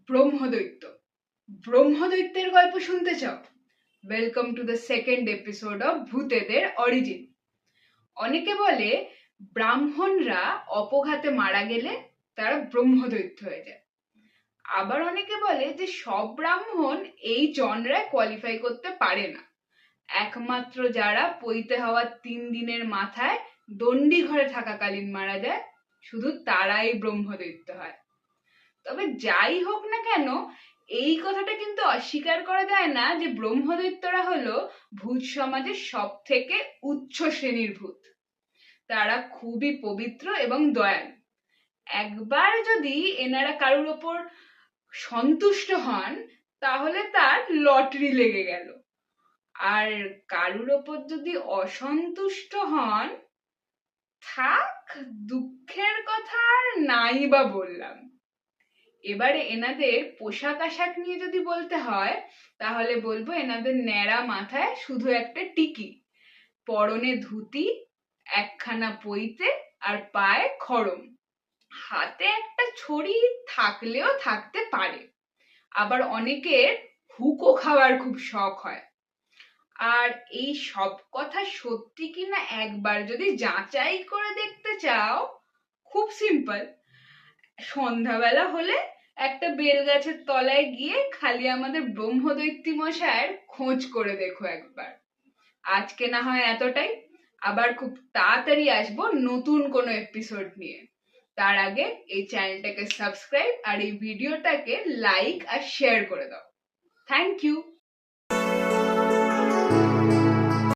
ব্রহ্মদৈত্য। ব্রহ্মদৈত্যের গল্প শুনতে চাও? Welcome to the second episode of ভূতেদের অরিজিন। অনেকে বলে ব্রাহ্মণরা অপঘাতে মারা গেলে তারা ব্রহ্মদৈত্য হয়ে যায়। আবার অনেকে বলে যে সব ব্রাহ্মণ এই জনরায় কোয়ালিফাই করতে পারে না, একমাত্র যারা পৈতে হওয়ার 3 দিনের মাথায় দণ্ডি ঘরে থাকাকালীন মারা যায় শুধু তারাই ব্রহ্মদৈত্য হয়। তবে যাই হোক না কেন, এই কথাটা কিন্তু অস্বীকার করা যায় না যে ব্রহ্মদৈত্যরা হলো ভূত সমাজের সব থেকে উচ্চ শ্রেণীর ভূত। তারা খুবই পবিত্র এবং দয়ালু। একবার যদি এনারা কারোর ওপর সন্তুষ্ট হন তাহলে তার লটারি লেগে গেল, আর কারোর ওপর যদি অসন্তুষ্ট হন, থাক, দুঃখের কথা আর নাই বা বললাম। এবারে এনাদের পোশাক আশাক নিয়ে যদি বলতে হয় তাহলে বলবো এনাদের ন্যাড়া মাথায় শুধু একটা টিকি, পরনে ধুতি, একখানা পৈতে আর পায়ে খড়ম, হাতে একটা ছড়ি থাকলেও থাকতে পারে। আবার অনেকের হুকো খাওয়ার খুব শখ হয়। আর এই সব কথা সত্যি কিনা একবার যদি যাচাই করে দেখতে চাও, খুব সিম্পল। সন্ধ্যাবেলা হলে একটা বেল গাছের তলায় গিয়ে খালি আমাদের ব্রহ্মদৈত্যী মশায়ের খোঁজ করে দেখো একবার। আজকে না হয় এতটাই, আবার খুব তাড়াতাড়ি আসবো নতুন কোনো এপিসোড নিয়ে। তার আগে এই চ্যানেলটাকে সাবস্ক্রাইব আর এই ভিডিওটাকে লাইক আর শেয়ার করে দাও। Thank you.